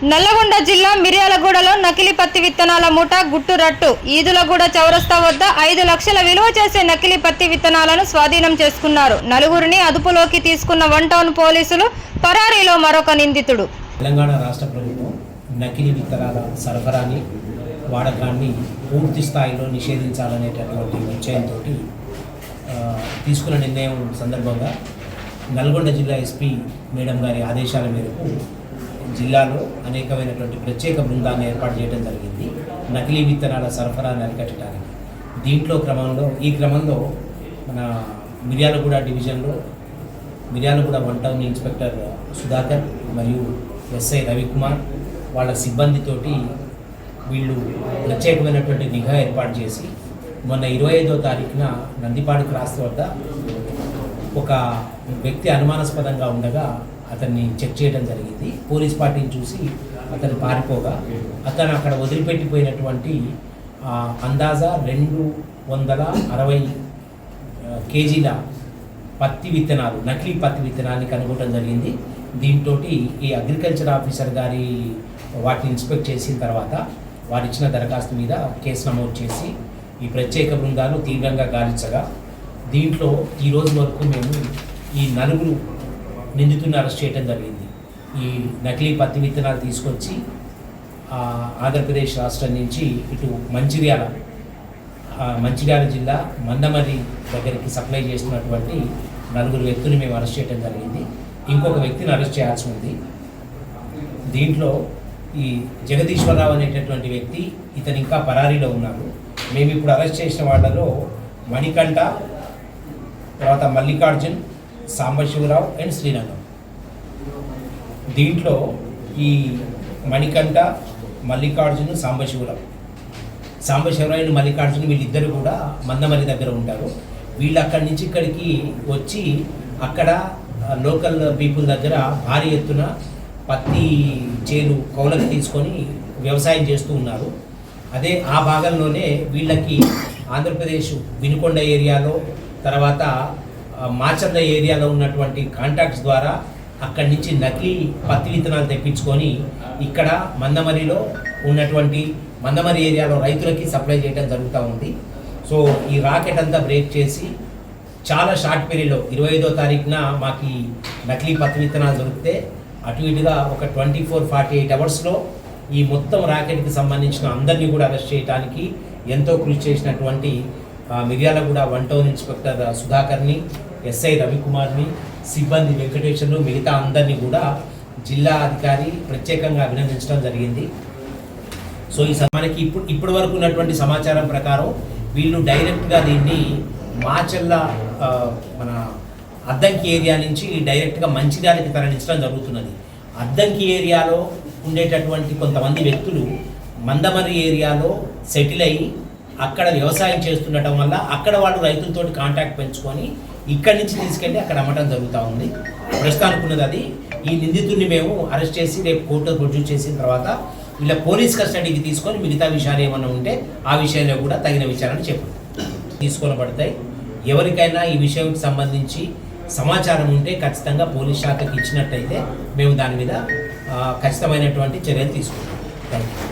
నల్లగొండ జిల్లా మిర్యాలగూడలో నకిలీ పత్తి విత్తనాల ముఠ గుట్టురట్టు. ఈదులగూడ చౌరస్తా వద్ద 5 లక్షల విలువ చేసే నకిలీ పత్తి విత్తనాలను స్వాధీనం చేసుకున్నారు. నలుగురిని అదుపులోకి తీసుకున్న 1 టౌన్ పోలీసులు. పరారీలో మరొక నిందితుడు. తెలంగాణ రాష్ట్ర ప్రభుత్వం నకిలీ విత్తనాల సరఫరాని వాడకాన్ని పూర్తి స్థాయిలో నిషేధించాలనేటటువంటి నిశ్చయంతో తీసుకున్న నిర్ణయం సందర్భంగా నల్గొండ జిల్లా ఎస్పీ మేడం గారి ఆదేశాల మేరకు జిల్లాలో అనేకమైనటువంటి ప్రత్యేక బృందాన్ని ఏర్పాటు చేయడం జరిగింది నకిలీ విత్తనాల సరఫరాని అరికట్టడానికి. ఈ క్రమంలో మన మిర్యాలగూడ డివిజన్లో మిర్యాలగూడ 1 టౌన్ ఇన్స్పెక్టర్ సుధాకర్ మరియు ఎస్ఐ రవికుమార్ వాళ్ళ సిబ్బందితోటి వీళ్ళు ప్రత్యేకమైనటువంటి నిఘా ఏర్పాటు చేసి మొన్న 25వ తారీఖున నందిపాడు క్రాస్ వద్ద ఒక వ్యక్తి అనుమానాస్పదంగా ఉండగా అతన్ని చెక్ చేయడం జరిగింది. పోలీస్ పార్టీని చూసి అతను పారిపోగా అతను అక్కడ వదిలిపెట్టిపోయినటువంటి అందాజా 260 కేజీల పత్తి విత్తనాలు నకిలీ పత్తి విత్తనాన్ని కనుగొనడం జరిగింది. దీంతో ఈ అగ్రికల్చర్ ఆఫీసర్ గారి వాటిని ఇన్స్పెక్ట్ చేసిన తర్వాత వారు ఇచ్చిన దరఖాస్తు మీద కేసు నమోదు చేసి ఈ ప్రత్యేక బృందాలు తీవ్రంగా గాలించగా దీంట్లో ఈ రోజు వరకు మేము ఈ 4 నిందితులను అరెస్ట్ చేయడం జరిగింది. ఈ నకిలీ పత్తి విత్తనాలు తీసుకొచ్చి ఆంధ్రప్రదేశ్ రాష్ట్రం నుంచి ఇటు మంచిర్యాల జిల్లా మందమరి దగ్గరికి సప్లై చేస్తున్నటువంటి 4 వ్యక్తులు మేము అరెస్ట్ చేయడం జరిగింది. ఇంకొక వ్యక్తిని అరెస్ట్ చేయాల్సి ఉంది. దీంట్లో ఈ జగదీశ్వరరావు అనేటటువంటి వ్యక్తి ఇతను ఇంకా పరారీలో ఉన్నారు. మేము ఇప్పుడు అరెస్ట్ చేసిన వాళ్ళలో మణికంఠ, తర్వాత మల్లికార్జున్, సాంబశివరావు అండ్ శ్రీరంగం. దీంట్లో ఈ మణికంఠ, మల్లికార్జును, సాంబశివరావు అండ్ మల్లికార్జును వీళ్ళిద్దరు కూడా మందమరి దగ్గర ఉంటారు. వీళ్ళు అక్కడి నుంచి ఇక్కడికి వచ్చి అక్కడ లోకల్ పీపుల్ దగ్గర భారీ ఎత్తున పత్తి చేను కౌలకు తీసుకొని వ్యవసాయం చేస్తూ ఉన్నారు. అదే ఆ భాగంలోనే వీళ్ళకి ఆంధ్రప్రదేశ్ వినుకొండ ఏరియాలో, తర్వాత మాచర్ల ఏరియాలో ఉన్నటువంటి కాంటాక్ట్స్ ద్వారా అక్కడి నుంచి నకిలీ పత్తి విత్తనాలు తెప్పించుకొని ఇక్కడ మందమరిలో ఉన్నటువంటి మందమరి ఏరియాలో రైతులకి సప్లై చేయడం జరుగుతూ ఉంది. సో ఈ రాకెట్ అంతా బ్రేక్ చేసి చాలా షార్ట్ పీరియడ్లో 25వ తారీఖున మాకు ఈ నకిలీ పత్తి విత్తనాలు దొరికితే అటు ఇటుగా ఒక 24-48 అవర్స్లో ఈ మొత్తం రాకెట్కి సంబంధించిన అందరినీ కూడా అరెస్ట్ చేయడానికి ఎంతో కృషి చేసినటువంటి మిర్యాలగూడ 1 టౌన్ ఇన్స్పెక్టర్ సుధాకర్ని, ఎస్ఐ రవికుమార్ని, సిబ్బంది వెంకటేశ్వర్లు, మిగతా అందరినీ కూడా జిల్లా అధికారి ప్రత్యేకంగా అభినందించడం జరిగింది. సో ఈ మనకి ఇప్పటి వరకు ఉన్నటువంటి సమాచారం ప్రకారం వీళ్ళు డైరెక్ట్గా దీన్ని మాచర్ల మన అద్దంకి ఏరియా నుంచి డైరెక్ట్గా మంచిర్యాలకి తరలించడం జరుగుతున్నది. అద్దంకి ఏరియాలో ఉండేటటువంటి కొంతమంది వ్యక్తులు మందమరి ఏరియాలో సెటిల్ అయ్యి అక్కడ వ్యవసాయం చేస్తుండటం వల్ల అక్కడ వాళ్ళు రైతులతో కాంటాక్ట్ పెంచుకొని ఇక్కడి నుంచి తీసుకెళ్ళి అక్కడ అమ్మటం జరుగుతూ ఉంది. ప్రస్తుతానికి ఉన్నది అది. ఈ నిందితుడిని మేము అరెస్ట్ చేసి రేపు కోర్టులో ప్రొడ్యూస్ చేసిన తర్వాత వీళ్ళ పోలీస్ కస్టడీకి తీసుకొని మిగతా విషయాలు ఏమైనా ఉంటే ఆ విషయంలో కూడా తగిన విచారణ తీసుకొనబడతాయి. ఎవరికైనా ఈ విషయంకి సంబంధించి సమాచారం ఉంటే ఖచ్చితంగా పోలీస్ శాఖకి ఇచ్చినట్టయితే మేము దాని మీద ఖచ్చితమైనటువంటి చర్యలు తీసుకుంటాం. Thank you.